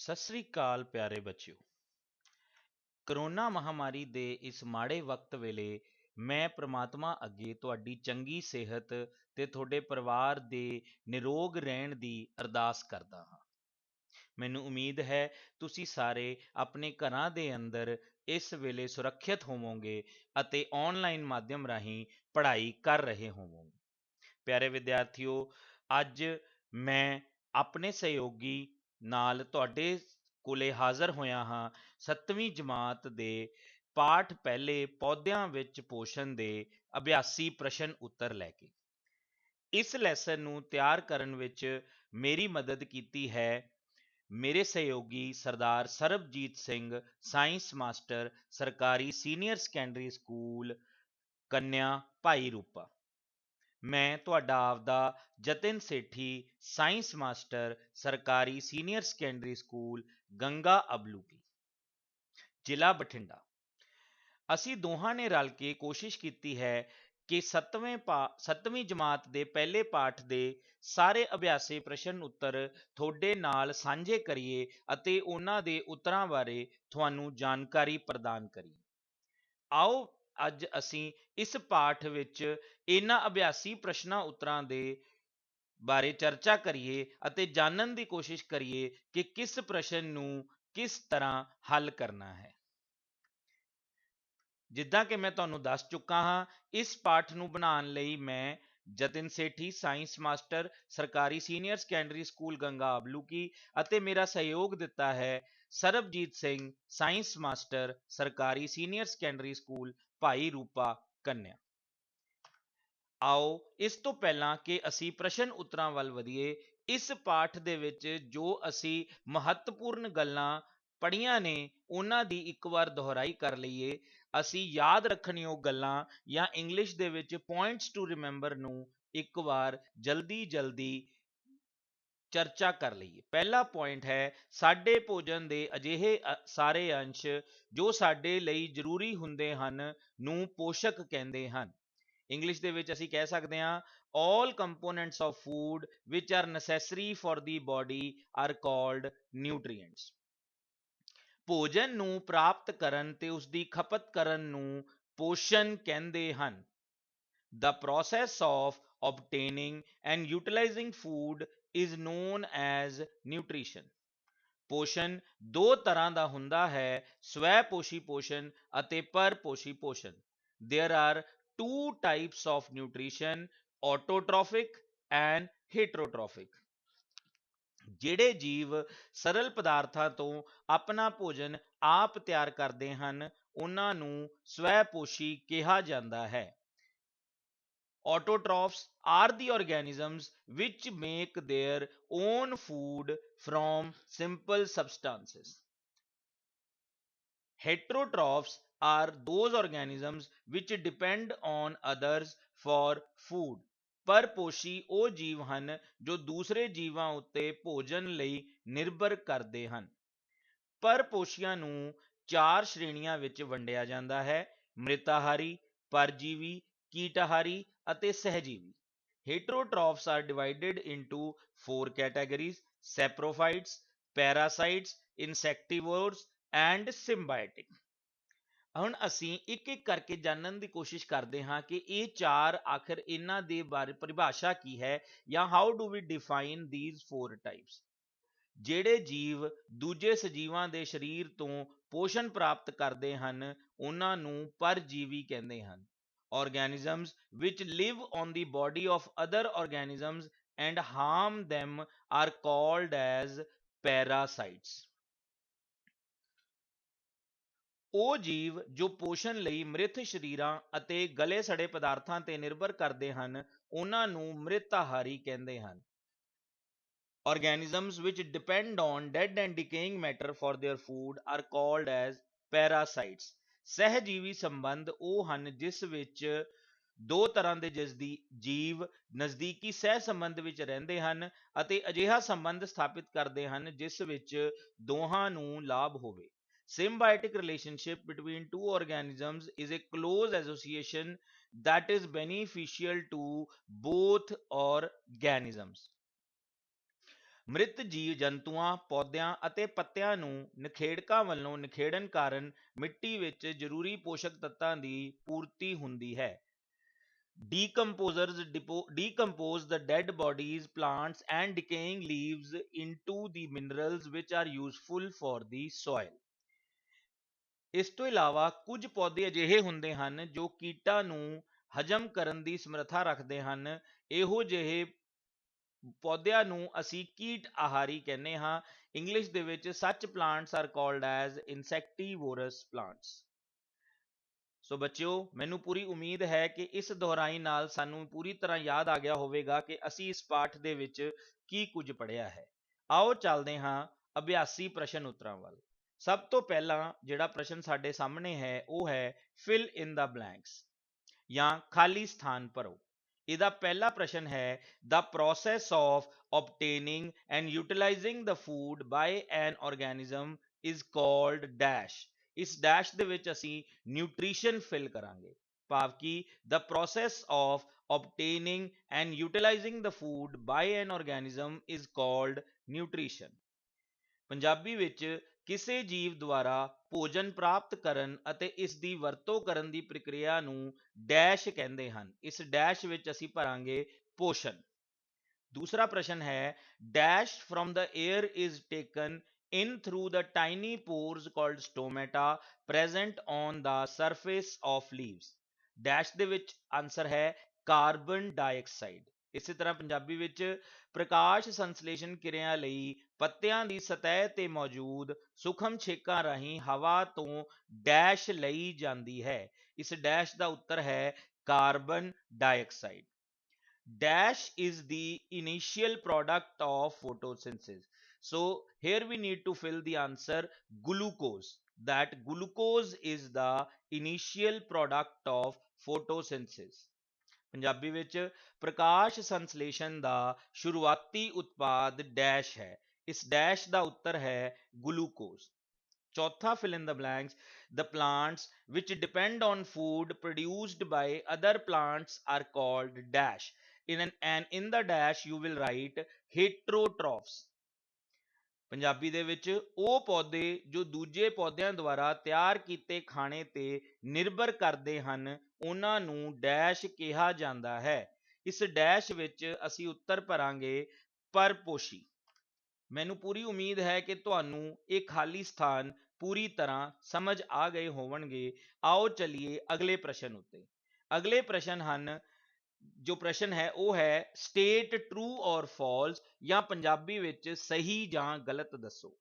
ਸਤਿ ਸ੍ਰੀ ਅਕਾਲ ਪਿਆਰੇ ਬੱਚਿਓ। ਕਰੋਨਾ ਮਹਾਮਾਰੀ ਦੇ ਇਸ ਮਾੜੇ ਵਕਤ ਵੇਲੇ ਮੈਂ ਪ੍ਰਮਾਤਮਾ ਅੱਗੇ ਤੁਹਾਡੀ ਚੰਗੀ ਸਿਹਤ ਤੇ ਤੁਹਾਡੇ ਪਰਿਵਾਰ ਦੇ ਨਿਰੋਗ ਰਹਿਣ ਦੀ ਅਰਦਾਸ ਕਰਦਾ ਹਾਂ। ਮੈਨੂੰ ਉਮੀਦ ਹੈ ਤੁਸੀਂ ਸਾਰੇ ਆਪਣੇ ਘਰਾਂ ਦੇ ਅੰਦਰ ਇਸ ਵੇਲੇ ਸੁਰੱਖਿਅਤ ਹੋਵੋਗੇ ਅਤੇ ਆਨਲਾਈਨ ਮਾਧਿਅਮ ਰਾਹੀਂ ਪੜ੍ਹਾਈ ਕਰ ਰਹੇ ਹੋਵੋਗੇ। ਪਿਆਰੇ ਵਿਦਿਆਰਥੀਓ, ਅੱਜ ਮੈਂ ਆਪਣੇ ਸਹਿਯੋਗੀ ਨਾਲ ਤੁਹਾਡੇ ਕੋਲੇ ਹਾਜ਼ਰ ਹੋਇਆ ਹਾਂ 7ਵੀਂ ਜਮਾਤ ਦੇ ਪਾਠ ਪਹਿਲੇ ਪੌਦਿਆਂ ਵਿੱਚ ਪੋਸ਼ਣ ਦੇ ਅਭਿਆਸੀ ਪ੍ਰਸ਼ਨ ਉੱਤਰ ਲੈ ਕੇ। ਇਸ ਲੈਸਨ ਨੂੰ ਤਿਆਰ ਕਰਨ ਵਿੱਚ ਮੇਰੀ ਮਦਦ ਕੀਤੀ ਹੈ ਮੇਰੇ ਸਹਿਯੋਗੀ ਸਰਦਾਰ ਸਰਬਜੀਤ ਸਿੰਘ, ਸਾਇੰਸ ਮਾਸਟਰ, ਸਰਕਾਰੀ ਸੀਨੀਅਰ ਸੈਕੰਡਰੀ ਸਕੂਲ ਕੰਨਿਆ ਭਾਈ ਰੂਪਾ। ਮੈਂ ਤੁਹਾਡਾ ਆਪਦਾ ਜਤਿਨ ਸੇਠੀ, ਸਾਇੰਸ ਮਾਸਟਰ, ਸਰਕਾਰੀ ਸੀਨੀਅਰ ਸੈਕੰਡਰੀ ਸਕੂਲ ਗੰਗਾ ਅਬਲੂਕੀ, ਜ਼ਿਲ੍ਹਾ ਬਠਿੰਡਾ। ਅਸੀਂ ਦੋਹਾਂ ਨੇ ਰਲ ਕੇ ਕੋਸ਼ਿਸ਼ ਕੀਤੀ ਹੈ ਕਿ 7ਵੀਂ ਜਮਾਤ ਦੇ ਪਹਿਲੇ ਪਾਠ ਦੇ ਸਾਰੇ ਅਭਿਆਸੀ ਪ੍ਰਸ਼ਨ ਉੱਤਰ ਤੁਹਾਡੇ ਨਾਲ ਸਾਂਝੇ ਕਰੀਏ ਅਤੇ ਉਹਨਾਂ ਦੇ ਉੱਤਰਾਂ ਬਾਰੇ ਤੁਹਾਨੂੰ ਜਾਣਕਾਰੀ ਪ੍ਰਦਾਨ ਕਰੀਏ। ਆਓ ਅੱਜ ਅਸੀਂ ਇਸ ਪਾਠ ਵਿੱਚ ਇਹਨਾਂ ਅਭਿਆਸੀ ਪ੍ਰਸ਼ਨਾਂ ਉੱਤਰਾਂ ਦੇ ਬਾਰੇ ਚਰਚਾ ਕਰੀਏ ਅਤੇ ਜਾਣਨ ਦੀ ਕੋਸ਼ਿਸ਼ ਕਰੀਏ ਕਿ ਕਿਸ ਪ੍ਰਸ਼ਨ ਨੂੰ ਕਿਸ ਤਰ੍ਹਾਂ ਹੱਲ ਕਰਨਾ ਹੈ। ਜਿੱਦਾਂ ਕਿ ਮੈਂ ਤੁਹਾਨੂੰ ਦੱਸ ਚੁੱਕਾ ਹਾਂ, ਇਸ ਪਾਠ ਨੂੰ ਬਣਾਉਣ ਲਈ ਮੈਂ ਜਤਿਨ ਸੇਠੀ, ਸਾਇੰਸ ਮਾਸਟਰ, ਸਰਕਾਰੀ ਸੀਨੀਅਰ ਸੈਕੰਡਰੀ ਸਕੂਲ ਗੰਗਾ ਅਬਲੂਕੀ ਅਤੇ ਮੇਰਾ ਸਹਿਯੋਗ ਦਿੱਤਾ ਹੈ ਸਰਬਜੀਤ ਸਿੰਘ, ਸਾਇੰਸ ਮਾਸਟਰ, ਸਰਕਾਰੀ ਸੀਨੀਅਰ ਸੈਕੰਡਰੀ ਸਕੂਲ ਭਾਈ ਰੂਪਾ ਕੰਨਿਆ। ਆਓ ਇਸ ਤੋਂ ਪਹਿਲਾਂ ਕਿ ਅਸੀਂ ਪ੍ਰਸ਼ਨ ਉੱਤਰਾਂ ਵੱਲ ਵਧੀਏ, ਇਸ ਪਾਠ ਦੇ ਵਿੱਚ ਜੋ ਅਸੀਂ ਮਹੱਤਵਪੂਰਨ ਗੱਲਾਂ ਪੜ੍ਹੀਆਂ ਨੇ ਉਹਨਾਂ ਦੀ ਇੱਕ ਵਾਰ ਦੁਹਰਾਈ ਕਰ ਲਈਏ। ਅਸੀਂ ਯਾਦ ਰੱਖਣਯੋਗ ਗੱਲਾਂ ਜਾਂ ਇੰਗਲਿਸ਼ ਦੇ ਵਿੱਚ ਪੁਆਇੰਟਸ ਟੂ ਰਿਮੈਂਬਰ ਨੂੰ ਇੱਕ ਵਾਰ ਜਲਦੀ ਚਰਚਾ ਕਰ ਲਈਏ। ਪਹਿਲਾ ਪੁਆਇੰਟ ਹੈ, ਸਾਡੇ ਭੋਜਨ ਦੇ ਅਜਿਹੇ ਸਾਰੇ ਅੰਸ਼ ਜੋ ਸਾਡੇ ਲਈ ਜ਼ਰੂਰੀ ਹੁੰਦੇ ਹਨ ਨੂੰ ਪੋਸ਼ਕ ਕਹਿੰਦੇ ਹਨ। ਇੰਗਲਿਸ਼ ਦੇ ਵਿੱਚ ਅਸੀਂ ਕਹਿ ਸਕਦੇ ਹਾਂ all components of food which are necessary for the body are called nutrients। ਭੋਜਨ ਨੂੰ ਪ੍ਰਾਪਤ ਕਰਨ ਤੇ ਉਸਦੀ ਖਪਤ ਕਰਨ ਨੂੰ ਪੋਸ਼ਣ ਕਹਿੰਦੇ ਹਨ। The process of obtaining and utilizing food is known as nutrition। ਪੋਸ਼ਣ ਦੋ ਤਰ੍ਹਾਂ ਦਾ ਹੁੰਦਾ ਹੈ, ਸਵੈ-ਪੋਸ਼ੀ ਪੋਸ਼ਣ ਅਤੇ ਪਰ-ਪੋਸ਼ੀ ਪੋਸ਼ਣ। There are two types of nutrition, autotrophic and heterotrophic। ਜਿਹੜੇ ਜੀਵ ਸਰਲ ਪਦਾਰਥਾਂ ਤੋਂ ਆਪਣਾ ਭੋਜਨ ਆਪ ਤਿਆਰ ਕਰਦੇ ਹਨ ਉਹਨਾਂ ਨੂੰ ਸਵੈ-ਪੋਸ਼ੀ ਕਿਹਾ ਜਾਂਦਾ ਹੈ। Autotrophs are the organisms which make their own food from simple substances। Heterotrophs are those organisms which depend on others for food। ਪਰਪੋਸ਼ੀ ਉਹ ਜੀਵ ਹਨ ਜੋ ਦੂਸਰੇ ਜੀਵਾਂ ਉੱਤੇ ਭੋਜਨ ਲਈ ਨਿਰਭਰ ਕਰਦੇ ਹਨ। ਪਰਪੋਸ਼ੀਆਂ ਨੂੰ ਚਾਰ ਸ਼੍ਰੇਣੀਆਂ ਵਿੱਚ ਵੰਡਿਆ ਜਾਂਦਾ ਹੈ: ਮ੍ਰਿਤਾਹਾਰੀ, ਪਰਜੀਵੀ, ਕੀਟਾਹਾਰੀ ਅਤੇ ਸਹਿਜੀਵੀ। Heterotrophs are divided into four categories: saprophytes, parasites, insectivores and symbiotic। ਹੁਣ ਅਸੀਂ ਇੱਕ ਇੱਕ ਕਰਕੇ ਜਾਣਨ ਦੀ ਕੋਸ਼ਿਸ਼ ਕਰਦੇ ਹਾਂ ਕਿ ਇਹ ਚਾਰ ਆਖਰ ਇਹਨਾਂ ਦੇ ਬਾਰੇ ਪਰਿਭਾਸ਼ਾ ਕੀ ਹੈ ਜਾਂ how do we define these four types। ਜਿਹੜੇ ਜੀਵ ਦੂਜੇ ਸਜੀਵਾਂ ਦੇ ਸਰੀਰ ਤੋਂ ਪੋਸ਼ਣ ਪ੍ਰਾਪਤ ਕਰਦੇ ਹਨ ਉਹਨਾਂ ਨੂੰ ਪਰਜੀਵੀ ਕਹਿੰਦੇ ਹਨ। Organisms which live on the body of other organisms and harm them are called as parasites। ਉਹ ਜੀਵ ਜੋ ਪੋਸ਼ਣ ਲਈ ਮ੍ਰਿਤ ਸਰੀਰਾਂ ਅਤੇ ਗਲੇ ਸੜੇ ਪਦਾਰਥਾਂ ਤੇ ਨਿਰਭਰ ਕਰਦੇ ਹਨ ਉਹਨਾਂ ਨੂੰ ਮ੍ਰਿਤਾਹਾਰੀ ਕਹਿੰਦੇ ਹਨ। Organisms which depend on dead and decaying matter for their food are called as parasites। ਸਹਿਜੀਵੀ ਸੰਬੰਧ ਉਹ ਹਨ ਜਿਸ ਵਿੱਚ ਦੋ ਤਰ੍ਹਾਂ ਦੇ ਜੀਵ ਨਜ਼ਦੀਕੀ ਸਹਿ ਸੰਬੰਧ ਵਿੱਚ ਰਹਿੰਦੇ ਹਨ ਅਤੇ ਅਜਿਹਾ ਸੰਬੰਧ ਸਥਾਪਿਤ ਕਰਦੇ ਹਨ ਜਿਸ ਵਿੱਚ ਦੋਹਾਂ ਨੂੰ ਲਾਭ ਹੋਵੇ। Symbiotic relationship between two organisms is a close association that is beneficial to both organisms। ਮ੍ਰਿਤ ਜੀਵ ਜੰਤੂਆਂ, ਪੌਦਿਆਂ ਅਤੇ ਪੱਤਿਆਂ ਨੂੰ ਨਿਖੇੜਕਾਂ ਵੱਲੋਂ ਨਿਖੇੜਨ ਕਾਰਨ ਮਿੱਟੀ ਵਿੱਚ ਜ਼ਰੂਰੀ ਪੋਸ਼ਕ ਤੱਤਾਂ ਦੀ ਪੂਰਤੀ ਹੁੰਦੀ ਹੈ। Decomposers decompose the dead bodies, plants, and decaying leaves into the minerals which are useful for the soil. ਇਸ ਤੋਂ ਇਲਾਵਾ ਕੁਝ ਪੌਦੇ ਅਜਿਹੇ ਹੁੰਦੇ ਹਨ ਜੋ ਕੀਟਾਂ ਨੂੰ ਹਜਮ ਕਰਨ ਦੀ ਸਮਰੱਥਾ ਰੱਖਦੇ ਹਨ। ਇਹੋ ਜਿਹੇ ਪੌਦਿਆਂ ਨੂੰ ਅਸੀਂ ਕੀਟ ਆਹਾਰੀ ਕਹਿੰਦੇ ਹਾਂ। ਇੰਗਲਿਸ਼ ਦੇ ਵਿੱਚ such plants are called as insectivorous plants. ਸੋ ਬੱਚਿਓ, ਮੈਨੂੰ ਪੂਰੀ ਉਮੀਦ ਹੈ ਕਿ ਇਸ ਦੁਹਰਾਈ ਨਾਲ ਸਾਨੂੰ ਪੂਰੀ ਤਰ੍ਹਾਂ ਯਾਦ ਆ ਗਿਆ ਹੋਵੇਗਾ ਕਿ ਅਸੀਂ ਇਸ ਪਾਠ ਦੇ ਵਿੱਚ ਕੀ ਕੁਝ ਪੜ੍ਹਿਆ ਹੈ। ਆਓ ਚੱਲਦੇ ਹਾਂ ਅਭਿਆਸੀ ਪ੍ਰਸ਼ਨ ਉੱਤਰਾਂ ਵੱਲ। ਸਭ ਤੋਂ ਪਹਿਲਾਂ ਜਿਹੜਾ ਪ੍ਰਸ਼ਨ ਸਾਡੇ ਸਾਹਮਣੇ ਹੈ ਉਹ ਹੈ ਫਿਲ ਇਨ ਦਾ ਬਲੈਂਕਸ ਜਾਂ ਖਾਲੀ ਸਥਾਨ ਭਰੋ। ਇਹਦਾ ਪਹਿਲਾ ਪ੍ਰਸ਼ਨ ਹੈ the process of obtaining and utilizing the food by an organism is called dash. ਇਸ ਡੈਸ਼ ਦੇ ਵਿੱਚ ਅਸੀਂ ਨਿਊਟ੍ਰੀਸ਼ਨ ਫਿਲ ਕਰਾਂਗੇ, ਭਾਵ ਕਿ the process of obtaining and utilizing the food by an organism is called nutrition. Punjabi ਵਿੱਚ ਕਿਸੇ ਜੀਵ ਦੁਆਰਾ ਭੋਜਨ ਪ੍ਰਾਪਤ ਕਰਨ ਅਤੇ ਇਸ ਦੀ ਵਰਤੋਂ ਕਰਨ ਦੀ ਪ੍ਰਕਿਰਿਆ ਨੂੰ ਡੈਸ਼ ਕਹਿੰਦੇ ਹਨ। ਇਸ ਡੈਸ਼ ਵਿੱਚ ਅਸੀਂ ਭਰਾਂਗੇ ਪੋਸ਼ਣ। ਦੂਸਰਾ ਪ੍ਰਸ਼ਨ ਹੈ dash from the air is taken in through the tiny pores called stomata present on the surface of leaves. Dash ਦੇ ਵਿੱਚ ਆਨਸਰ ਹੈ ਕਾਰਬਨ ਡਾਈਆਕਸਾਈਡ। ਇਸੇ ਤਰ੍ਹਾਂ ਪੰਜਾਬੀ ਵਿੱਚ ਪ੍ਰਕਾਸ਼ ਸੰਸਲੇਸ਼ਨ ਕਿਰਿਆ ਲਈ ਪੱਤਿਆਂ ਦੀ ਸਤਹ ਤੇ ਮੌਜੂਦ ਸੂਖਮ ਛੇਕਾਂ ਰਾਹੀਂ ਹਵਾ ਤੋਂ ਡੈਸ਼ ਲਈ ਜਾਂਦੀ ਹੈ। ਇਸ ਡੈਸ਼ ਦਾ ਉੱਤਰ ਹੈ carbon dioxide. Dash is the initial product of photosynthesis. So here we need to fill the answer glucose. That glucose is the initial product of photosynthesis. Punjabi ਵਿੱਚ ਪ੍ਰਕਾਸ਼ ਸੰਸਲੇਸ਼ਨ ਦਾ ਸ਼ੁਰੂਆਤੀ ਉਤਪਾਦ ਡੈਸ਼ ਹੈ। ਇਸ ਡੈਸ਼ ਦਾ ਉੱਤਰ ਹੈ ਗਲੂਕੋਜ਼। ਚੌਥਾ fill in the blanks, the plants which depend on food produced by other plants are called dash. In the dash you will write heterotrophs. Punjabi ਦੇ ਵਿੱਚ ਉਹ ਪੌਦੇ ਜੋ ਦੂਜੇ ਪੌਦਿਆਂ ਦੁਆਰਾ ਤਿਆਰ ਕੀਤੇ ਖਾਣੇ ਤੇ ਨਿਰਭਰ ਕਰਦੇ ਹਨ ਉਹਨਾਂ ਨੂੰ ਡੈਸ਼ ਕਿਹਾ ਜਾਂਦਾ ਹੈ। ਇਸ ਡੈਸ਼ ਵਿੱਚ ਅਸੀਂ ਉੱਤਰ ਭਰਾਂਗੇ ਪਰਪੋਸ਼ੀ। ਮੈਨੂੰ ਪੂਰੀ ਉਮੀਦ ਹੈ ਕਿ ਤੁਹਾਨੂੰ ਇਹ ਖਾਲੀ ਸਥਾਨ ਪੂਰੀ ਤਰ੍ਹਾਂ ਸਮਝ ਆ ਗਏ ਹੋਣਗੇ। ਆਓ ਚੱਲੀਏ ਅਗਲੇ ਪ੍ਰਸ਼ਨ ਉੱਤੇ। ਅਗਲੇ ਪ੍ਰਸ਼ਨ ਹਨ, ਜੋ ਪ੍ਰਸ਼ਨ ਹੈ ਉਹ ਹੈ ਸਟੇਟ ਟਰੂ ਔਰ ਫਾਲਸ ਜਾਂ ਪੰਜਾਬੀ ਵਿੱਚ ਸਹੀ ਜਾਂ ਗਲਤ ਦੱਸੋ।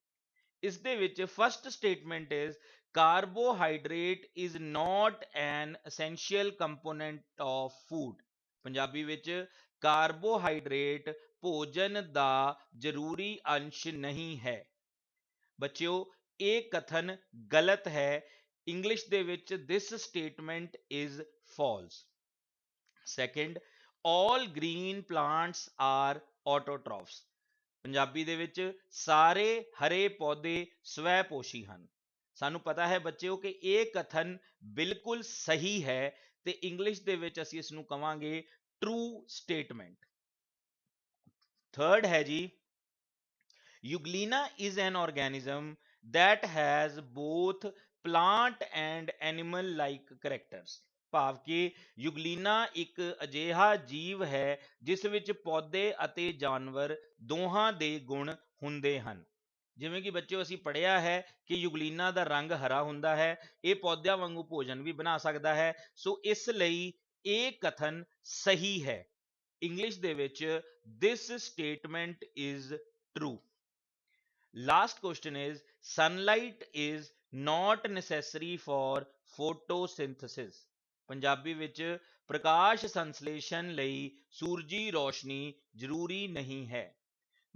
ਇਸ ਦੇ ਵਿੱਚ first statement is carbohydrate is not N essential component of food. Punjabi ਵਿੱਚ ਕਾਰਬੋਹਾਈਡਰੇਟ ਭੋਜਨ ਦਾ ਜ਼ਰੂਰੀ ਅੰਸ਼ ਨਹੀਂ ਹੈ। ਬੱਚਿਓ, ਇਹ ਕਥਨ ਗਲਤ ਹੈ। ਇੰਗਲਿਸ਼ ਦੇ ਵਿੱਚ this statement is false. Second, all green plants are autotrophs. Punjabi ਦੇ ਵਿੱਚ ਸਾਰੇ ਹਰੇ ਪੌਦੇ ਸਵੈ-ਪੋਸ਼ੀ ਹਨ। ਸਾਨੂੰ ਪਤਾ ਹੈ ਬੱਚਿਓ ਕਿ ਇਹ ਕਥਨ ਬਿਲਕੁਲ ਸਹੀ ਹੈ ਤੇ ਇੰਗਲਿਸ਼ ਦੇ ਵਿੱਚ ਅਸੀਂ ਇਸ ਨੂੰ ਕਵਾਂਗੇ ਟਰੂ ਸਟੇਟਮੈਂਟ। ਥਰਡ ਹੈ ਜੀ, Euglena is an organism that has both plant and animal like characters. ਭਾਵ ਕਿ ਯੂਗਲੀਨਾ ਇੱਕ ਅਜਿਹਾ ਜੀਵ ਹੈ ਜਿਸ ਵਿੱਚ ਪੌਦੇ ਅਤੇ ਜਾਨਵਰ ਦੋਹਾਂ ਦੇ ਗੁਣ ਹੁੰਦੇ ਹਨ। ਜਿਵੇਂ ਕਿ ਬੱਚਿਓ ਅਸੀਂ ਪੜ੍ਹਿਆ ਹੈ ਕਿ ਯੂਗਲੀਨਾ ਦਾ ਰੰਗ ਹਰਾ ਹੁੰਦਾ ਹੈ, ਇਹ ਪੌਦਿਆਂ ਵਾਂਗੂ ਭੋਜਨ ਵੀ ਬਣਾ ਸਕਦਾ ਹੈ। ਸੋ ਇਸ ਲਈ ਇਹ ਕਥਨ ਸਹੀ ਹੈ। ਇੰਗਲਿਸ਼ ਦੇ ਵਿੱਚ this statement is true. Last question is sunlight is not necessary for photosynthesis. Punjabi ਵਿੱਚ ਪ੍ਰਕਾਸ਼ ਸੰਸਲੇਸ਼ਨ ਲਈ ਸੂਰਜੀ ਰੋਸ਼ਨੀ ਜ਼ਰੂਰੀ ਨਹੀਂ ਹੈ।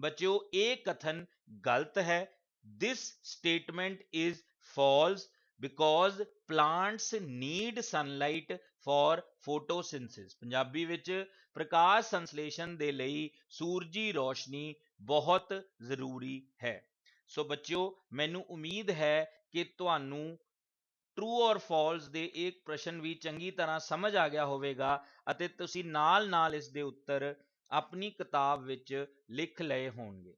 ਬੱਚਿਓ, ਇਹ ਕਥਨ ਗਲਤ ਹੈ। This statement is false because plants need sunlight for photosynthesis. Punjabi ਵਿੱਚ ਪ੍ਰਕਾਸ਼ ਸੰਸਲੇਸ਼ਨ ਦੇ ਲਈ ਸੂਰਜੀ ਰੋਸ਼ਨੀ ਬਹੁਤ ਜ਼ਰੂਰੀ ਹੈ। ਸੋ ਬੱਚਿਓ, ਮੈਨੂੰ ਉਮੀਦ ਹੈ ਕਿ ਤੁਹਾਨੂੰ ਟਰੂ ਔਰ ਫਾਲਸ ਦੇ ਇੱਕ ਪ੍ਰਸ਼ਨ ਵੀ ਚੰਗੀ ਤਰ੍ਹਾਂ ਸਮਝ ਆ ਗਿਆ ਹੋਵੇਗਾ ਅਤੇ ਤੁਸੀਂ ਨਾਲ ਨਾਲ ਇਸ ਦੇ ਉੱਤਰ ਆਪਣੀ ਕਿਤਾਬ ਵਿੱਚ ਲਿਖ ਲਏ ਹੋਣਗੇ।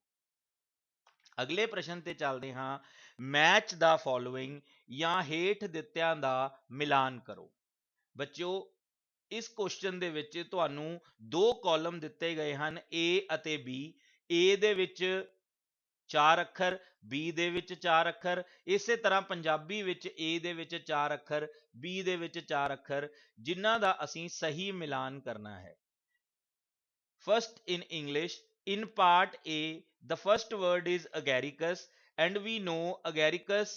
अगले प्रश्न ते चलते हाँ। मैच द फॉलोइंग या हेठ दित्तियां दा मिलान करो। बच्चों इस क्वेश्चन दे विच तुहानू दो कॉलम दिते गए हैं ए अते बी। ए दे विच 4 अखर, बी दे विच 4 अखर, इसे तरह पंजाबी विच ए दे विच 4 अखर, बी दे विच 4 अखर, जिन्हां दा असीं सही मिलान करना है। First in English, in part A, the first word is agaricus, and we know agaricus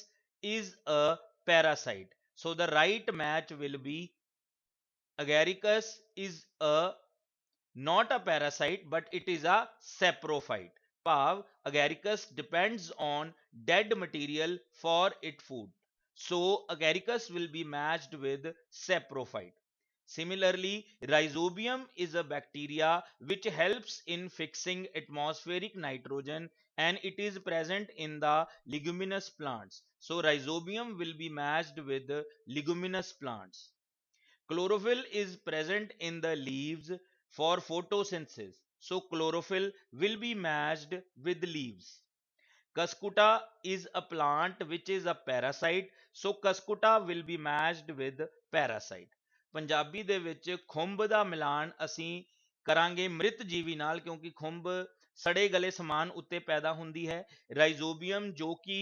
is a parasite. So the right match will be agaricus is a not a parasite, but it is a saprophyte. Pav, agaricus depends on dead material for its food. So agaricus will be matched with saprophyte. Similarly, rhizobium is a bacteria which helps in fixing atmospheric nitrogen, and it is present in the leguminous plants. So rhizobium will be matched with leguminous plants. Chlorophyll is present in the leaves for photosynthesis. So chlorophyll will be matched with leaves. Cuscuta is a plant which is a parasite. So cuscuta will be matched with parasite. Punjabi ਦੇ ਵਿੱਚ ਖੁੰਭ ਦਾ ਮਿਲਾਨ ਅਸੀਂ ਕਰਾਂਗੇ ਮ੍ਰਿਤ ਜੀਵੀ ਨਾਲ, ਕਿਉਂਕਿ ਖੁੰਭ ਸੜੇ ਗਲੇ ਸਮਾਨ ਉੱਤੇ ਪੈਦਾ ਹੁੰਦੀ ਹੈ। ਰਾਈਜ਼ੋਬੀਅਮ ਜੋ ਕਿ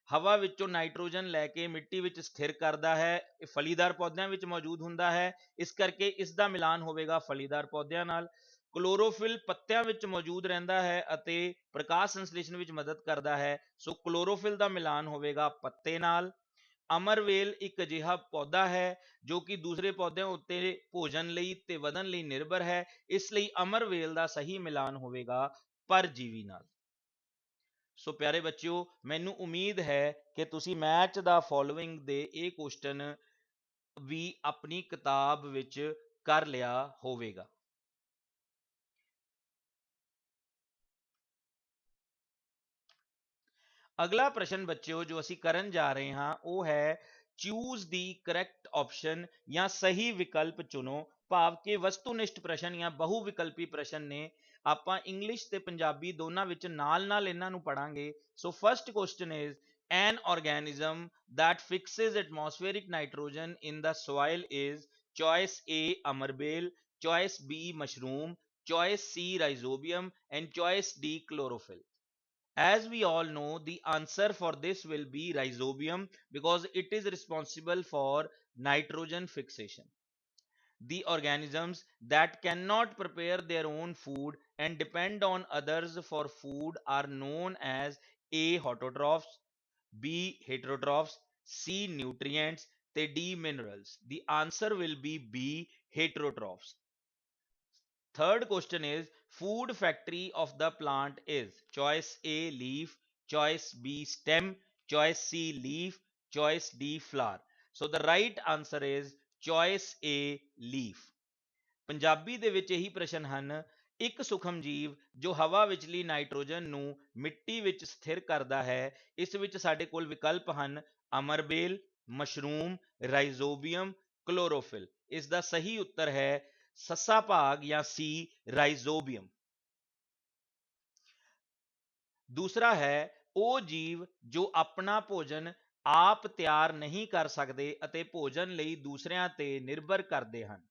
ਹਵਾ ਵਿੱਚੋਂ ਨਾਈਟ੍ਰੋਜਨ ਲੈ ਕੇ ਮਿੱਟੀ ਵਿੱਚ ਸਥਿਰ ਕਰਦਾ ਹੈ, ਇਹ ਫਲੀਦਾਰ ਪੌਦਿਆਂ ਵਿੱਚ ਮੌਜੂਦ ਹੁੰਦਾ ਹੈ, ਇਸ ਕਰਕੇ ਇਸ ਦਾ ਮਿਲਾਨ ਹੋਵੇਗਾ ਫਲੀਦਾਰ ਪੌਦਿਆਂ ਨਾਲ। ਕਲੋਰੋਫਿਲ ਪੱਤਿਆਂ ਵਿੱਚ ਮੌਜੂਦ ਰਹਿੰਦਾ ਹੈ ਅਤੇ ਪ੍ਰਕਾਸ਼ ਸੰਸਲੇਸ਼ਨ ਵਿੱਚ ਮਦਦ ਕਰਦਾ ਹੈ, ਸੋ ਕਲੋਰੋਫਿਲ ਦਾ ਮਿਲਾਨ ਹੋਵੇਗਾ ਪੱਤੇ ਨਾਲ। ਅਮਰਵੇਲ ਇੱਕ ਅਜਿਹਾ ਪੌਦਾ ਹੈ ਜੋ ਕਿ ਦੂਸਰੇ ਪੌਦਿਆਂ ਉੱਤੇ ਭੋਜਨ ਲਈ ਤੇ ਵਧਣ ਲਈ ਨਿਰਭਰ ਹੈ, ਇਸ ਲਈ ਅਮਰਵੇਲ ਦਾ ਸਹੀ ਮਿਲਾਨ ਹੋਵੇਗਾ ਪਰਜੀਵੀ ਨਾਲ। ਸੋ ਪਿਆਰੇ ਬੱਚਿਓ, ਮੈਨੂੰ ਉਮੀਦ ਹੈ ਕਿ ਤੁਸੀਂ ਮੈਚ ਦਾ ਫੋਲੋਇੰਗ ਦੇ ਇਹ ਕੁਐਸਚਨ ਵੀ ਆਪਣੀ ਕਿਤਾਬ ਵਿੱਚ ਕਰ ਲਿਆ ਹੋਵੇਗਾ। अगला प्रश्न बच्चों जो असी करन जा रहे हैं वो है चूज दी करैक्ट ऑप्शन या सही विकल्प चुनो। भाव के वस्तुनिष्ठ प्रश्न या बहुविकल्पी प्रश्न ने आपां इंग्लिश ते पंजाबी दोनों विच नाल इन्हां नूं पढ़ांगे। So first question is an organism that fixes atmospheric nitrogen in the soil is choice A amarbel, choice B mushroom, choice C rhizobium and choice D chlorophyll. As we all know, the answer for this will be rhizobium because it is responsible for nitrogen fixation. The organisms that cannot prepare their own food and depend on others for food are known as A. Autotrophs, B. Heterotrophs, C. Nutrients, D. Minerals. The answer will be B. Heterotrophs. Third question is food factory of the plant is choice A leaf, choice B stem, choice C leaf, choice D flower. So the right answer is choice A leaf. Punjabi ਦੇ ਵਿੱਚ ਇਹੀ ਪ੍ਰਸ਼ਨ ਹਨ। ਇੱਕ ਸੂਖਮ ਜੀਵ ਜੋ ਹਵਾ ਵਿਚਲੀ ਨਾਈਟ੍ਰੋਜਨ ਨੂੰ ਮਿੱਟੀ ਵਿੱਚ ਸਥਿਰ ਕਰਦਾ ਹੈ। ਇਸ ਵਿੱਚ ਸਾਡੇ ਕੋਲ ਵਿਕਲਪ ਹਨ ਅਮਰਬੇਲ, ਮਸ਼ਰੂਮ, ਰਾਈਜ਼ੋਬੀਅਮ, ਕਲੋਰੋਫਿਲ। ਇਸ ਦਾ ਸਹੀ ਉੱਤਰ ਹੈ ਸੱਸਾ ਭਾਗ ਜਾਂ सी ਰਾਈਜ਼ੋਬੀਅਮ। ਦੂਸਰਾ ਹੈ ਉਹ ਜੀਵ ਜੋ ਆਪਣਾ ਭੋਜਨ ਆਪ ਤਿਆਰ ਨਹੀਂ ਕਰ ਸਕਦੇ ਅਤੇ ਭੋਜਨ ਲਈ ਦੂਸਰਿਆਂ ਤੇ ਨਿਰਭਰ ਕਰਦੇ ਹਨ।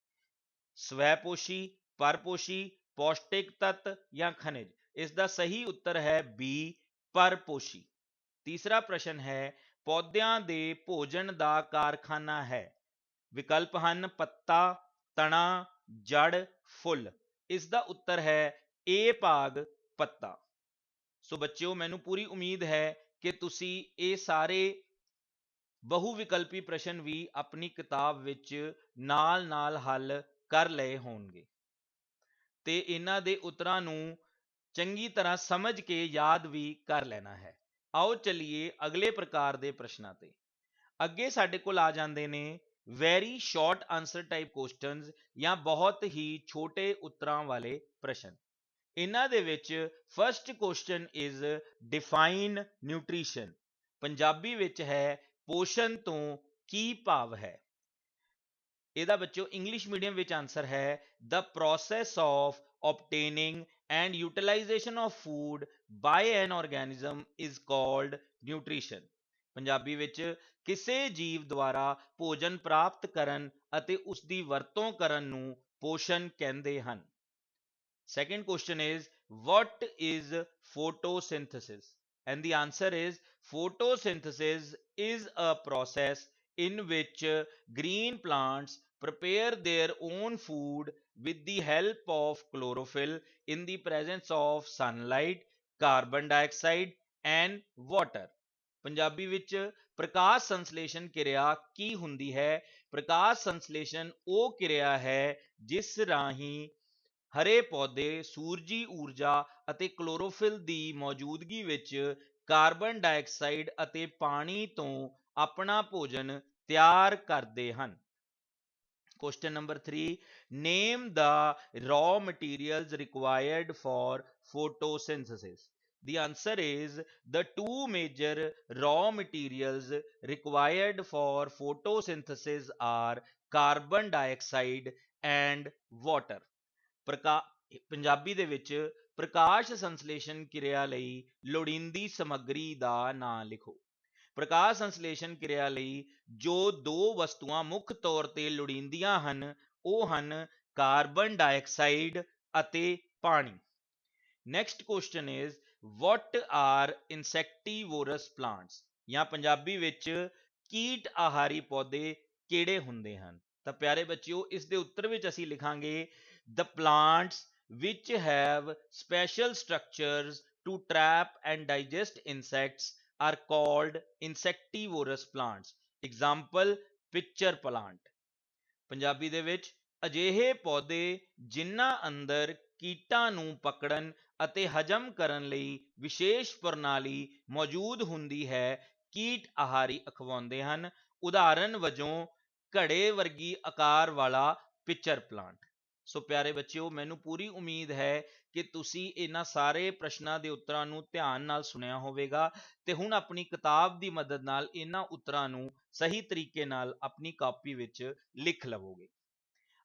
स्वैपोषी, परपोषी, पौष्टिक तत्व या खनिज। इसका सही उत्तर है बी परपोषी। तीसरा प्रश्न है पौधों के भोजन का कारखाना है। विकल्प हैं पत्ता, तना, जड़, फुल। इसका उत्तर है ए भाग पत्ता। सो बच्चों मैनू पूरी उम्मीद है कि तुसी ये सारे बहुविकल्पी प्रश्न भी अपनी किताब विच नाल नाल हल कर लए होणगे ते इन्हां दे उत्तरां नूं चंगी तरह समझ के याद भी कर लेना है। आओ चलिए अगले प्रकार के प्रश्नों ते। अगे साडे कोल आ जांदे ने very short answer type questions या बहुत ही छोटे उत्तरां वाले प्रश्न। इन्हां दे विच first question is define nutrition. Punjabi विच है पोषण तो की भाव है। ਇਹਦਾ ਬੱਚਿਓ ਇੰਗਲਿਸ਼ ਮੀਡੀਅਮ ਵਿੱਚ ਆਨਸਰ ਹੈ ਦ process of obtaining and utilization of food by an organism is called nutrition। Punjabi ਵਿੱਚ ਕਿਸੇ ਜੀਵ ਦੁਆਰਾ ਭੋਜਨ ਪ੍ਰਾਪਤ ਕਰਨ ਅਤੇ ਉਸ ਦੀ ਵਰਤੋਂ ਕਰਨ ਨੂੰ ਪੋਸ਼ਣ ਕਹਿੰਦੇ ਹਨ। Second question is, what is photosynthesis? And the answer is, photosynthesis is a process in which green plants prepare their own food with the help of chlorophyll in the presence of sunlight, carbon dioxide and water। Punjabi ਵਿੱਚ ਪ੍ਰਕਾਸ਼ ਸੰਸਲੇਸ਼ਨ ਕਿਰਿਆ ਕੀ ਹੁੰਦੀ ਹੈ? ਪ੍ਰਕਾਸ਼ ਸੰਸਲੇਸ਼ਨ ਉਹ ਕਿਰਿਆ ਹੈ ਜਿਸ ਰਾਹੀਂ ਹਰੇ ਪੌਦੇ ਸੂਰਜੀ ਊਰਜਾ ਅਤੇ ਕਲੋਰੋਫਿਲ ਦੀ ਮੌਜੂਦਗੀ ਵਿੱਚ ਕਾਰਬਨ ਡਾਈਆਕਸਾਈਡ ਅਤੇ ਪਾਣੀ ਤੋਂ ਆਪਣਾ ਭੋਜਨ ਤਿਆਰ ਕਰਦੇ ਹਨ। Question number 3, name the raw materials required for photosynthesis। The answer is, the two major raw materials required for photosynthesis are carbon dioxide and water। Punjabi ਦੇ ਵਿੱਚ ਪ੍ਰਕਾਸ਼ ਸੰਸਲੇਸ਼ਨ ਕਿਰਿਆ ਲਈ ਲੋੜੀਂਦੀ ਸਮੱਗਰੀ ਦਾ ਨਾਂ ਲਿਖੋ। ਪ੍ਰਕਾਸ਼ ਸੰਸਲੇਸ਼ਨ ਕਿਰਿਆ ਲਈ ਜੋ ਦੋ ਵਸਤੂਆਂ ਮੁੱਖ ਤੌਰ ਤੇ ਲੋੜੀਂਦੀਆਂ ਹਨ ਉਹ ਹਨ ਕਾਰਬਨ ਡਾਈਆਕਸਾਈਡ ਅਤੇ ਪਾਣੀ। Next question is, what are insectivorous plants? ਜਾਂ ਪੰਜਾਬੀ ਵਿੱਚ ਕੀਟ ਆਹਾਰੀ ਪੌਦੇ ਕਿਹੜੇ ਹੁੰਦੇ ਹਨ? ਤਾਂ ਪਿਆਰੇ ਬੱਚਿਓ, ਇਸ ਦੇ ਉੱਤਰ ਵਿੱਚ ਅਸੀਂ ਲਿਖਾਂਗੇ the plants which have special structures to trap and digest insects are called insectivorous plants। Example, pitcher plant। Punjabi ਦੇ ਵਿੱਚ ਅਜਿਹੇ ਪੌਦੇ ਜਿਨ੍ਹਾਂ ਅੰਦਰ ਕੀਟਾਂ ਨੂੰ ਪਕੜਨ ਅਤੇ ਹਜਮ ਕਰਨ ਲਈ ਵਿਸ਼ੇਸ਼ ਪ੍ਰਣਾਲੀ ਮੌਜੂਦ ਹੁੰਦੀ ਹੈ ਕੀਟ ਆਹਾਰੀ ਅਖਵਾਉਂਦੇ ਹਨ। ਉਦਾਹਰਨ ਵਜੋਂ ਘੜੇ ਵਰਗੀ ਆਕਾਰ ਵਾਲਾ ਪਿਚਰ ਪਲਾਂਟ। ਸੋ ਪਿਆਰੇ ਬੱਚਿਓ, ਮੈਨੂੰ ਪੂਰੀ ਉਮੀਦ ਹੈ ਕਿ ਤੁਸੀਂ ਇਹਨਾਂ ਸਾਰੇ ਪ੍ਰਸ਼ਨਾਂ ਦੇ ਉੱਤਰਾਂ ਨੂੰ ਧਿਆਨ ਨਾਲ ਸੁਣਿਆ ਹੋਵੇਗਾ ਤੇ ਹੁਣ ਆਪਣੀ ਕਿਤਾਬ ਦੀ ਮਦਦ ਨਾਲ ਇਹਨਾਂ ਉੱਤਰਾਂ ਨੂੰ ਸਹੀ ਤਰੀਕੇ ਨਾਲ ਆਪਣੀ ਕਾਪੀ ਵਿੱਚ ਲਿਖ ਲਵੋਗੇ।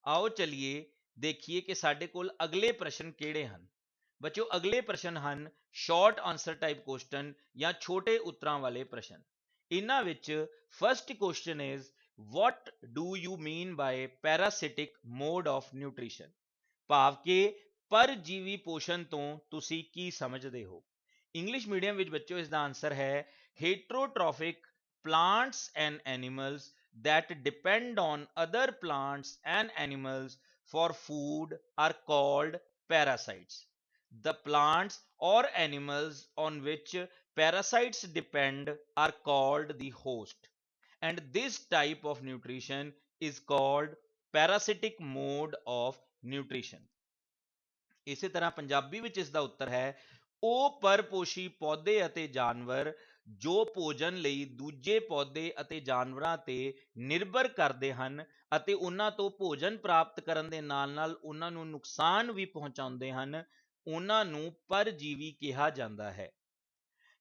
ਆਓ ਚਲਿਏ ਦੇਖੀਏ ਕਿ ਸਾਡੇ ਕੋਲ ਅਗਲੇ ਪ੍ਰਸ਼ਨ ਕਿਹੜੇ ਹਨ। ਬੱਚਿਓ, ਅਗਲੇ ਪ੍ਰਸ਼ਨ ਹਨ ਸ਼ਾਰਟ ਆਨਸਰ ਟਾਈਪ ਕੁਐਸਚਨ ਜਾਂ ਛੋਟੇ ਉੱਤਰਾਂ ਵਾਲੇ ਪ੍ਰਸ਼ਨ। ਇਹਨਾਂ ਵਿੱਚ first question is, what do you mean by parasitic mode of nutrition? ਭਾਵ ਕਿ ਪਰਜੀਵੀ ਪੋਸ਼ਣ ਤੋਂ ਤੁਸੀਂ ਕੀ ਸਮਝਦੇ ਹੋ? ਇੰਗਲਿਸ਼ ਮੀਡੀਅਮ ਵਿੱਚ ਬੱਚਿਓ ਇਸ ਦਾ ਆਨਸਰ ਹੈ heterotrophic plants and animals that depend on other plants and animals for food are called parasites। The plants or animals on which parasites depend are called the host, and this type of nutrition is called parasitic mode of nutrition। ਇਸੇ ਤਰ੍ਹਾਂ ਪੰਜਾਬੀ ਵਿੱਚ ਇਸ ਦਾ ਉੱਤਰ ਹੈ ਉਹ ਪਰਪੋਸ਼ੀ ਪੌਦੇ ਅਤੇ ਜਾਨਵਰ ਜੋ ਭੋਜਨ ਲਈ ਦੂਜੇ ਪੌਦੇ ਅਤੇ ਜਾਨਵਰਾਂ ਤੇ ਨਿਰਭਰ ਕਰਦੇ ਹਨ ਅਤੇ ਉਹਨਾਂ ਤੋਂ ਭੋਜਨ ਪ੍ਰਾਪਤ ਕਰਨ ਦੇ ਨਾਲ ਨਾਲ ਉਹਨਾਂ ਨੂੰ ਨੁਕਸਾਨ ਵੀ ਪਹੁੰਚਾਉਂਦੇ ਹਨ, ਉਹਨਾਂ ਨੂੰ ਪਰਜੀਵੀ ਕਿਹਾ ਜਾਂਦਾ ਹੈ।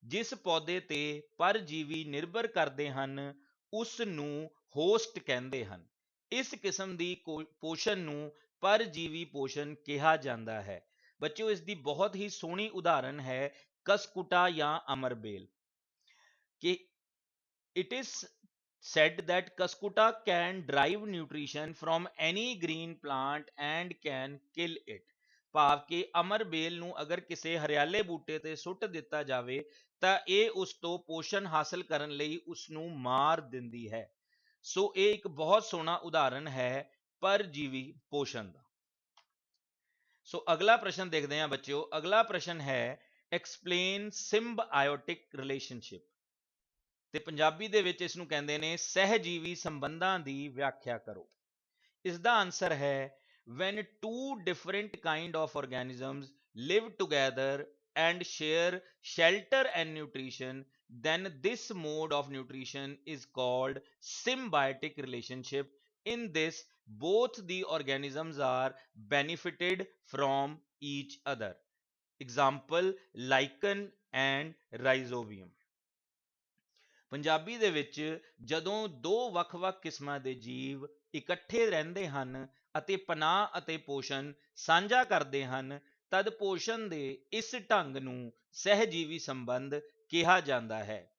ਜਿਸ ਪੌਦੇ ਤੇ ਪਰਜੀਵੀ ਨਿਰਭਰ ਕਰਦੇ ਹਨ ਉਸ ਨੂੰ ਹੋਸਟ ਕਹਿੰਦੇ ਹਨ। ਇਸ ਕਿਸਮ ਦੀ ਪੋਸ਼ਣ ਨੂੰ ਪਰਜੀਵੀ ਪੋਸ਼ਣ ਕਿਹਾ ਜਾਂਦਾ ਹੈ। ਬੱਚਿਓ, ਇਸ ਦੀ ਬਹੁਤ ਹੀ ਸੋਹਣੀ ਉਦਾਹਰਨ ਹੈ ਕਸਕੁਟਾ ਜਾਂ ਅਮਰਬੇਲ। ਕਿ it is said that kaskuta can derive nutrition from any green plant and can kill it। ਭਾਵ ਕਿ ਅਮਰਬੇਲ ਨੂੰ ਅਗਰ ਕਿਸੇ ਹਰਿਆਲੇ ਬੂਟੇ ਤੇ ਸੁੱਟ ਦਿੱਤਾ ਜਾਵੇ ਤਾਂ ਇਹ ਉਸ ਤੋਂ ਪੋਸ਼ਣ ਹਾਸਲ ਕਰਨ ਲਈ ਉਸ ਨੂੰ ਮਾਰ ਦਿੰਦੀ ਹੈ। ਸੋ ਇਹ ਇੱਕ ਬਹੁਤ ਸੋਹਣਾ ਉਦਾਹਰਨ ਹੈ ਪਰਜੀਵੀ ਪੋਸ਼ਣ ਦਾ। ਸੋ ਅਗਲਾ ਪ੍ਰਸ਼ਨ ਦੇਖਦੇ ਹਾਂ ਬੱਚਿਓ। ਅਗਲਾ ਪ੍ਰਸ਼ਨ ਹੈ ਐਕਸਪਲੇਨ ਸਿੰਬਆਇਓਟਿਕ ਰਿਲੇਸ਼ਨਸ਼ਿਪ ਤੇ ਪੰਜਾਬੀ ਦੇ ਵਿੱਚ ਇਸ ਨੂੰ ਕਹਿੰਦੇ ਨੇ ਸਹਿਜੀਵੀ ਸੰਬੰਧਾਂ ਦੀ ਵਿਆਖਿਆ ਕਰੋ। ਇਸ ਦਾ ਆਨਸਰ ਹੈ when two different kind of organisms live together and share shelter and nutrition, then this mode of nutrition is called symbiotic relationship। In this, both the organisms are benefited from each other। Example, lichen and rhizobium। Punjabi ਦੇ ਵਿੱਚ ਜਦੋਂ ਦੋ ਵੱਖ-ਵੱਖ ਕਿਸਮਾਂ ਦੇ ਜੀਵ ਇਕੱਠੇ ਰਹਿੰਦੇ ਹਨ ਅਤੇ ਪਨਾਹ ਅਤੇ ਪੋਸ਼ਣ ਸਾਂਝਾ ਕਰਦੇ ਹਨ ਤਦ ਪੋਸ਼ਣ ਦੇ ਇਸ ਢੰਗ ਨੂੰ ਸਹਿਜੀਵੀ ਸੰਬੰਧ ਕਿਹਾ ਜਾਂਦਾ ਹੈ।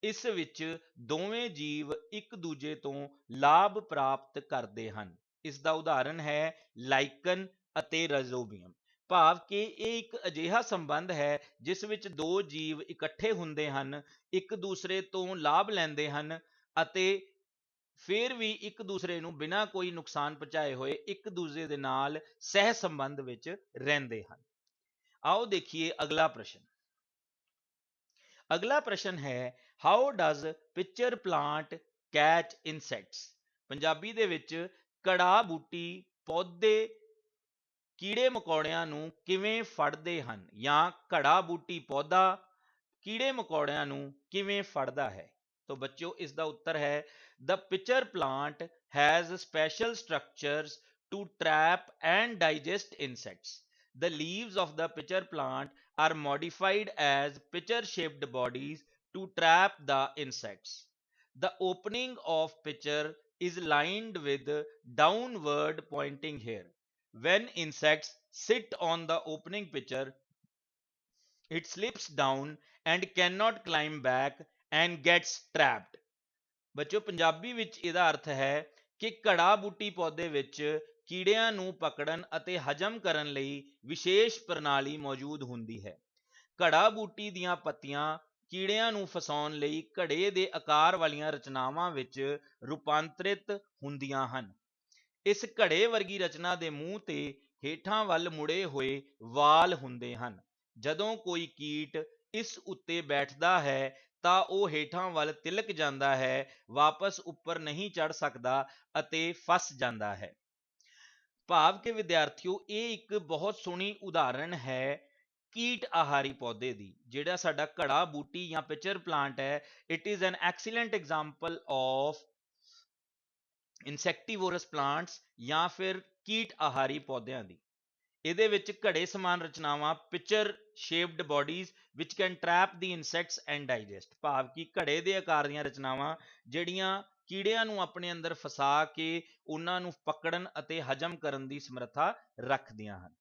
ਇਸ ਵਿੱਚ ਦੋਵੇਂ ਜੀਵ ਇੱਕ ਦੂਜੇ ਤੋਂ ਲਾਭ ਪ੍ਰਾਪਤ ਕਰਦੇ ਹਨ। ਇਸ ਦਾ ਉਦਾਹਰਨ ਹੈ ਲਾਈਕਨ ਅਤੇ ਰਾਈਜ਼ੋਬੀਅਮ, ਭਾਵ ਕਿ ਇਹ ਇੱਕ ਅਜਿਹਾ ਸੰਬੰਧ ਹੈ ਜਿਸ ਵਿੱਚ ਦੋ ਜੀਵ ਇਕੱਠੇ ਹੁੰਦੇ ਹਨ, ਇੱਕ ਦੂਸਰੇ ਤੋਂ ਲਾਭ ਲੈਂਦੇ ਹਨ ਅਤੇ ਫਿਰ ਵੀ ਇੱਕ ਦੂਸਰੇ ਨੂੰ ਬਿਨਾਂ ਕੋਈ ਨੁਕਸਾਨ ਪਹੁੰਚਾਏ ਹੋਏ ਇੱਕ ਦੂਸਰੇ ਦੇ ਨਾਲ ਸਹਿ ਸੰਬੰਧ ਵਿੱਚ ਰਹਿੰਦੇ ਹਨ। ਆਓ ਦੇਖੀਏ ਅਗਲਾ ਪ੍ਰਸ਼ਨ। ਅਗਲਾ ਪ੍ਰਸ਼ਨ ਹੈ how does pitcher plant catch insects. Punjabi ਦੇ ਵਿੱਚ ਘੜਾ ਬੂਟੀ ਪੌਦੇ ਕੀੜੇ ਮਕੌੜਿਆਂ ਨੂੰ ਕਿਵੇਂ ਫੜਦੇ ਹਨ, ਜਾਂ ਘੜਾ ਬੂਟੀ ਪੌਦਾ ਕੀੜੇ ਮਕੌੜਿਆਂ ਨੂੰ ਕਿਵੇਂ ਫੜਦਾ ਹੈ। तो बच्चों इसका उत्तर है the pitcher plant has special structures to trap and digest insects. The leaves of the pitcher plant are modified as pitcher shaped bodies to trap the insects. The opening of pitcher is lined with downward pointing hair. When insects sit on the opening pitcher, it slips down and cannot climb back and gets trapped. ਬੱਚਿਓ ਪੰਜਾਬੀ ਵਿੱਚ ਇਹਦਾ ਅਰਥ ਹੈ ਕਿ ਘੜਾ ਬੂਟੀ ਪੌਦੇ ਵਿੱਚ ਕੀੜਿਆਂ ਨੂੰ ਪਕੜਨ ਅਤੇ ਹਜਮ ਕਰਨ ਲਈ ਵਿਸ਼ੇਸ਼ ਪ੍ਰਣਾਲੀ ਮੌਜੂਦ ਹੁੰਦੀ ਹੈ। ਘੜਾ ਬੂਟੀ ਦੀਆਂ ਪੱਤੀਆਂ ਕੀੜਿਆਂ ਨੂੰ ਫਸਾਉਣ ਲਈ ਘੜੇ ਦੇ ਆਕਾਰ ਵਾਲੀਆਂ ਰਚਨਾਵਾਂ ਵਿੱਚ ਰੂਪਾਂਤਰਿਤ ਹੁੰਦੀਆਂ ਹਨ। ਇਸ ਘੜੇ ਵਰਗੀ ਰਚਨਾ ਦੇ ਮੂੰਹ ਤੇ ਹੇਠਾਂ ਵੱਲ ਮੁੜੇ ਹੋਏ ਵਾਲ ਹੁੰਦੇ ਹਨ। ਜਦੋਂ ਕੋਈ ਕੀਟ ਇਸ ਉੱਤੇ ਬੈਠਦਾ ਹੈ ਤਾਂ ਉਹ ਹੇਠਾਂ ਵੱਲ ਤਿਲਕ ਜਾਂਦਾ ਹੈ, ਵਾਪਸ ਉੱਪਰ ਨਹੀਂ ਚੜ ਸਕਦਾ ਅਤੇ ਫਸ ਜਾਂਦਾ ਹੈ। ਭਾਵ ਕਿ ਵਿਦਿਆਰਥੀਓ ਇਹ ਇੱਕ ਬਹੁਤ ਸੋਹਣੀ ਉਦਾਹਰਣ ਹੈ ਕੀਟ ਆਹਾਰੀ ਪੌਦੇ ਦੀ। ਜਿਹੜਾ ਸਾਡਾ ਘੜਾ ਬੂਟੀ ਜਾਂ ਪਿਚਰ ਪਲਾਂਟ ਹੈ, it is an excellent example of insectivorous plants ਜਾਂ ਫਿਰ ਕੀਟ ਆਹਾਰੀ ਪੌਦਿਆਂ ਦੀ। ਇਹਦੇ ਵਿੱਚ ਘੜੇ ਸਮਾਨ ਰਚਨਾਵਾਂ picture shaped bodies which can trap the insects and digest, ਭਾਵ ਕਿ ਘੜੇ ਦੇ ਆਕਾਰ ਦੀਆਂ ਰਚਨਾਵਾਂ ਜਿਹੜੀਆਂ ਕੀੜਿਆਂ ਨੂੰ ਆਪਣੇ ਅੰਦਰ ਫਸਾ ਕੇ ਉਹਨਾਂ ਨੂੰ ਪਕੜਨ ਅਤੇ ਹਜਮ ਕਰਨ ਦੀ ਸਮਰੱਥਾ ਰੱਖਦੀਆਂ ਹਨ।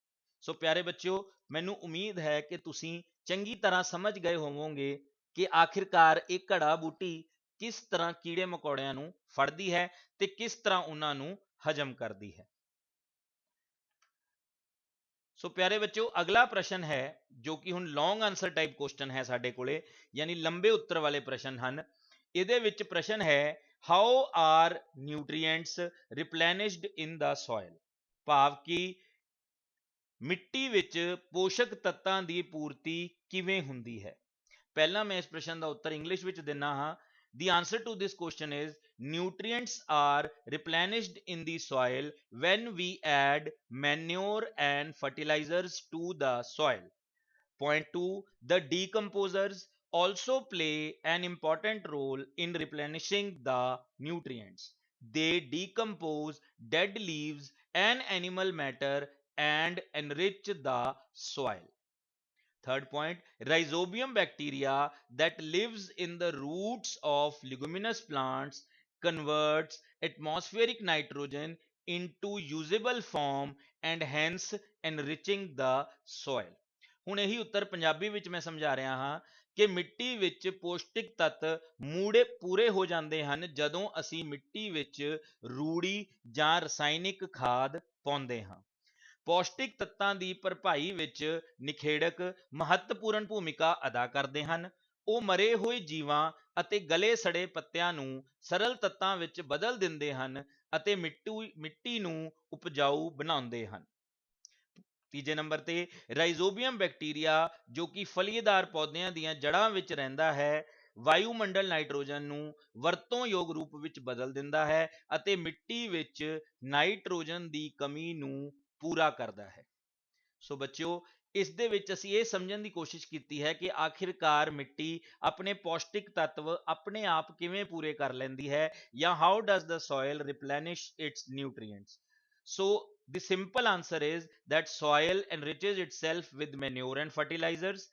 ਸੋ ਪਿਆਰੇ ਬੱਚਿਓ, ਮੈਨੂੰ ਉਮੀਦ ਹੈ ਕਿ ਤੁਸੀਂ ਚੰਗੀ ਤਰ੍ਹਾਂ ਸਮਝ ਗਏ ਹੋਵੋਗੇ ਕਿ ਆਖਿਰਕਾਰ ਇਹ ਘੜਾ ਬੂਟੀ ਕਿਸ ਤਰ੍ਹਾਂ ਕੀੜੇ ਮਕੌੜਿਆਂ ਨੂੰ ਫੜਦੀ ਹੈ ਤੇ ਕਿਸ ਤਰ੍ਹਾਂ ਉਹਨਾਂ ਨੂੰ ਹਜਮ ਕਰਦੀ ਹੈ। ਸੋ ਪਿਆਰੇ ਬੱਚਿਓ, ਅਗਲਾ ਪ੍ਰਸ਼ਨ ਹੈ ਜੋ ਕਿ ਹੁਣ ਲੌਂਗ ਆਨਸਰ ਟਾਈਪ ਕੁਐਸਚਨ ਹੈ ਸਾਡੇ ਕੋਲੇ, ਯਾਨੀ ਲੰਬੇ ਉੱਤਰ ਵਾਲੇ ਪ੍ਰਸ਼ਨ ਹਨ। ਇਹਦੇ ਵਿੱਚ ਪ੍ਰਸ਼ਨ ਹੈ how are nutrients replenished in the soil, ਭਾਵ ਕਿ ਮਿੱਟੀ ਵਿੱਚ ਪੋਸ਼ਕ ਤੱਤਾਂ ਦੀ ਪੂਰਤੀ ਕਿਵੇਂ ਹੁੰਦੀ ਹੈ। ਪਹਿਲਾਂ ਮੈਂ ਇਸ ਪ੍ਰਸ਼ਨ ਦਾ ਉੱਤਰ ਇੰਗਲਿਸ਼ ਵਿੱਚ ਦਿੰਦਾ ਹਾਂ। The answer to this question is nutrients are replenished in the soil when we add manure and fertilizers to the soil. Point 2, the decomposers also play an important role in replenishing the nutrients. They decompose dead leaves and animal matter and enrich the soil. Third point, rhizobium bacteria that lives in the roots of leguminous plants converts atmospheric nitrogen into usable form and hence enriching the soil. ਹੁਣ ਇਹੀ ਉੱਤਰ ਪੰਜਾਬੀ ਵਿੱਚ ਮੈਂ ਸਮਝਾ ਰਿਹਾ ਹਾਂ ਕਿ ਮਿੱਟੀ ਵਿੱਚ ਪੌਸ਼ਟਿਕ ਤੱਤ ਪੂਰੇ ਹੋ ਜਾਂਦੇ ਹਨ ਜਦੋਂ ਅਸੀਂ ਮਿੱਟੀ ਵਿੱਚ ਰੂੜੀ ਜਾਂ ਰਸਾਇਣਿਕ ਖਾਦ ਪਾਉਂਦੇ ਹਾਂ। ਪੌਸ਼ਟਿਕ ਤੱਤਾਂ ਦੀ ਭਰਪਾਈ ਵਿੱਚ ਨਿਖੇੜਕ ਮਹੱਤਵਪੂਰਨ ਭੂਮਿਕਾ ਅਦਾ ਕਰਦੇ ਹਨ। ਉਹ ਮਰੇ ਹੋਏ ਜੀਵਾਂ ਅਤੇ ਗਲੇ ਸੜੇ ਪੱਤਿਆਂ ਨੂੰ ਸਰਲ ਤੱਤਾਂ ਵਿੱਚ ਬਦਲ ਦਿੰਦੇ ਹਨ ਅਤੇ ਮਿੱਟੀ ਨੂੰ ਉਪਜਾਊ ਬਣਾਉਂਦੇ ਹਨ। ਤੀਜੇ ਨੰਬਰ ਤੇ ਰਾਈਜ਼ੋਬੀਅਮ ਬੈਕਟੀਰੀਆ ਜੋ ਕਿ ਫਲੀਦਾਰ ਪੌਦਿਆਂ ਦੀਆਂ ਜੜ੍ਹਾਂ ਵਿੱਚ ਰਹਿੰਦਾ ਹੈ, ਵਾਯੂਮੰਡਲ ਨਾਈਟ੍ਰੋਜਨ ਨੂੰ ਵਰਤੋਂਯੋਗ ਰੂਪ ਵਿੱਚ ਬਦਲ ਦਿੰਦਾ ਹੈ ਅਤੇ ਮਿੱਟੀ ਵਿੱਚ ਨਾਈਟ੍ਰੋਜਨ ਦੀ ਕਮੀ ਨੂੰ ਪੂਰਾ ਕਰਦਾ ਹੈ। ਸੋ ਬੱਚਿਓ, ਇਸ ਦੇ ਵਿੱਚ ਅਸੀਂ ਇਹ ਸਮਝਣ ਦੀ ਕੋਸ਼ਿਸ਼ ਕੀਤੀ ਹੈ ਕਿ ਆਖਿਰਕਾਰ ਮਿੱਟੀ ਆਪਣੇ ਪੌਸ਼ਟਿਕ ਤੱਤਵ ਆਪਣੇ ਆਪ ਕਿਵੇਂ ਪੂਰੇ ਕਰ ਲੈਂਦੀ ਹੈ, ਜਾਂ how does the soil replenish its nutrients. So the simple answer is that soil enriches itself with manure and fertilizers.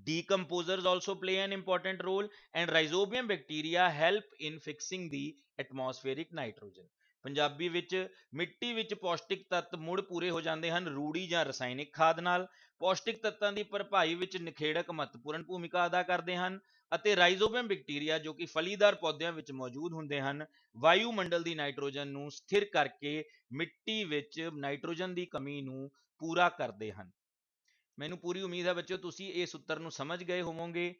Decomposers also play an important role and rhizobium bacteria help in fixing the atmospheric nitrogen. Punjabi ਵਿੱਚ ਮਿੱਟੀ ਵਿੱਚ ਪੌਸ਼ਟਿਕ ਤੱਤ ਮੁੜ ਪੂਰੇ ਹੋ ਜਾਂਦੇ ਹਨ ਰੂੜੀ ਜਾਂ ਰਸਾਇਣਿਕ ਖਾਦ ਨਾਲ। ਪੌਸ਼ਟਿਕ ਤੱਤਾਂ ਦੀ ਭਰਪਾਈ ਵਿੱਚ ਨਿਖੇੜਕ ਮਹੱਤਵਪੂਰਨ ਭੂਮਿਕਾ ਅਦਾ ਕਰਦੇ ਹਨ ਅਤੇ ਰਾਈਜ਼ੋਬੀਅਮ ਬੈਕਟੀਰੀਆ ਜੋ ਕਿ ਫਲੀਦਾਰ ਪੌਦਿਆਂ ਵਿੱਚ ਮੌਜੂਦ ਹੁੰਦੇ ਹਨ ਵਾਯੂਮੰਡਲ ਦੀ ਨਾਈਟ੍ਰੋਜਨ ਨੂੰ ਸਥਿਰ ਕਰਕੇ ਮਿੱਟੀ ਵਿੱਚ ਨਾਈਟ੍ਰੋਜਨ ਦੀ ਕਮੀ ਨੂੰ ਪੂਰਾ ਕਰਦੇ ਹਨ। ਮੈਨੂੰ ਪੂਰੀ ਉਮੀਦ ਹੈ ਬੱਚਿਓ ਤੁਸੀਂ ਇਸ ਉੱਤਰ ਨੂੰ ਸਮਝ ਗਏ ਹੋਵੋਗੇ।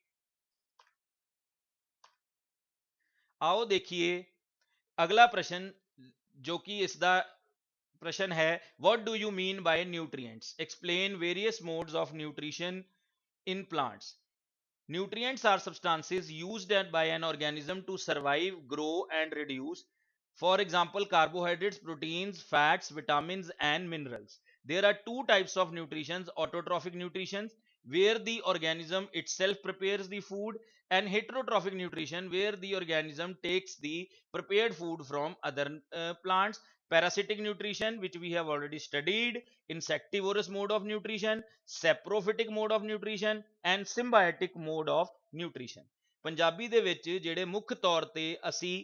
आओ देखिए अगला प्रश्न जो कि इसका प्रश्न है what do you mean by nutrients explain various modes of nutrition in plants. Nutrients are substances used by an organism to survive, grow and reduce. For example, carbohydrates, proteins, fats, vitamins and minerals. There are two types of nutrition: autotrophic nutrition where the organism itself prepares the food, and heterotrophic nutrition where the organism takes the prepared food from other plants. Parasitic nutrition, which we have already studied, insectivorous mode of nutrition, saprophytic mode of nutrition and symbiotic mode of nutrition. Punjabi ਦੇ ਵਿੱਚ ਜਿਹੜੇ ਮੁੱਖ ਤੌਰ ਤੇ ਅਸੀਂ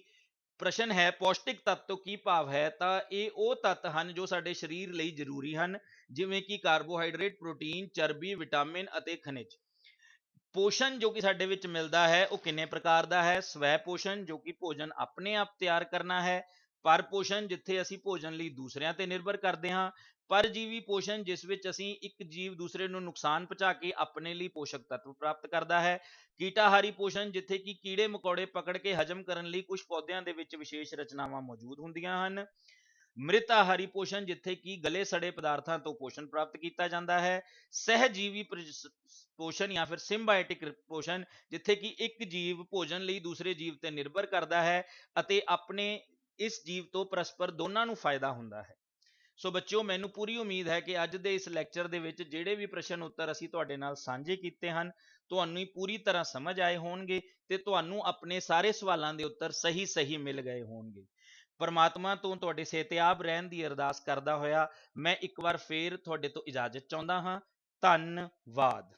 ਪ੍ਰਸ਼ਨ ਹੈ ਪੌਸ਼ਟਿਕ ਤੱਤ ਤੋਂ ਕੀ ਭਾਵ ਹੈ ਤਾਂ ਇਹ ਉਹ ਤੱਤ ਹਨ ਜੋ ਸਾਡੇ ਸਰੀਰ ਲਈ ਜ਼ਰੂਰੀ ਹਨ ਜਿਵੇਂ ਕਿ ਕਾਰਬੋਹਾਈਡਰੇਟ, ਪ੍ਰੋਟੀਨ, ਚਰਬੀ, ਵਿਟਾਮਿਨ ਅਤੇ ਖਣਿਜ। ਪੋਸ਼ਣ ਜੋ ਕਿ ਸਾਡੇ ਵਿੱਚ ਮਿਲਦਾ ਹੈ ਉਹ ਕਿੰਨੇ ਪ੍ਰਕਾਰ ਦਾ ਹੈ? ਸਵੈ ਪੋਸ਼ਣ ਜੋ ਕਿ ਭੋਜਨ ਆਪਣੇ ਆਪ ਤਿਆਰ ਕਰਨਾ ਹੈ, ਪਰ ਪੋਸ਼ਣ ਜਿੱਥੇ ਅਸੀਂ ਭੋਜਨ ਲਈ ਦੂਸਰਿਆਂ ਤੇ ਨਿਰਭਰ ਕਰਦੇ ਹਾਂ, ਪਰਜੀਵੀ ਪੋਸ਼ਣ ਜਿਸ ਵਿੱਚ ਅਸੀਂ ਇੱਕ ਜੀਵ ਦੂਸਰੇ ਨੂੰ ਨੁਕਸਾਨ ਪਹੁੰਚਾ ਕੇ ਆਪਣੇ ਲਈ ਪੋਸ਼ਕ ਤੱਤਵ ਪ੍ਰਾਪਤ ਕਰਦਾ ਹੈ, ਕੀਟਾਹਾਰੀ ਪੋਸ਼ਣ ਜਿੱਥੇ ਕਿ ਕੀੜੇ ਮਕੌੜੇ ਪਕੜ ਕੇ ਹਜਮ ਕਰਨ ਲਈ ਕੁਝ ਪੌਦਿਆਂ ਦੇ ਵਿੱਚ ਵਿਸ਼ੇਸ਼ ਰਚਨਾਵਾਂ ਮੌਜੂਦ ਹੁੰਦੀਆਂ ਹਨ, ਮ੍ਰਿਤ ਆਹਾਰੀ ਪੋਸ਼ਣ ਜਿੱਥੇ ਕਿ ਗਲੇ ਸੜੇ ਪਦਾਰਥਾਂ ਤੋਂ ਪੋਸ਼ਣ ਪ੍ਰਾਪਤ ਕੀਤਾ ਜਾਂਦਾ ਹੈ, ਸਹਿਜੀਵੀ ਪੋਸ਼ਣ ਜਾਂ ਫਿਰ ਸਿੰਬਾਇਟਿਕ ਪੋਸ਼ਣ ਜਿੱਥੇ ਕਿ ਇੱਕ ਜੀਵ ਭੋਜਨ ਲਈ ਦੂਸਰੇ ਜੀਵ ਤੇ ਨਿਰਭਰ ਕਰਦਾ ਹੈ ਅਤੇ ਆਪਣੇ ਇਸ ਜੀਵ ਤੋਂ ਪਰਸਪਰ ਦੋਨਾਂ ਨੂੰ ਫਾਇਦਾ ਹੁੰਦਾ ਹੈ। ਸੋ ਬੱਚਿਓ ਮੈਨੂੰ ਪੂਰੀ ਉਮੀਦ ਹੈ ਕਿ ਅੱਜ ਦੇ ਇਸ ਲੈਕਚਰ ਦੇ ਵਿੱਚ ਜਿਹੜੇ ਵੀ ਪ੍ਰਸ਼ਨ ਉੱਤਰ ਅਸੀਂ ਤੁਹਾਡੇ ਨਾਲ ਸਾਂਝੇ ਕੀਤੇ ਹਨ ਤੁਹਾਨੂੰ ਪੂਰੀ ਤਰ੍ਹਾਂ ਸਮਝ ਆਏ ਹੋਣਗੇ ਤੇ ਤੁਹਾਨੂੰ ਆਪਣੇ ਸਾਰੇ ਸਵਾਲਾਂ ਦੇ ਉੱਤਰ ਸਹੀ ਮਿਲ ਗਏ ਹੋਣਗੇ। ਪਰਮਾਤਮਾ ਤੋਂ ਤੁਹਾਡੇ ਸਿਹਤਯਾਬ ਰਹਿਣ ਦੀ ਅਰਦਾਸ ਕਰਦਾ ਹੋਇਆ ਮੈਂ ਇੱਕ ਵਾਰ ਫੇਰ ਤੁਹਾਡੇ ਤੋਂ ਇਜਾਜ਼ਤ ਚਾਹੁੰਦਾ ਹਾਂ। ਧੰਨਵਾਦ।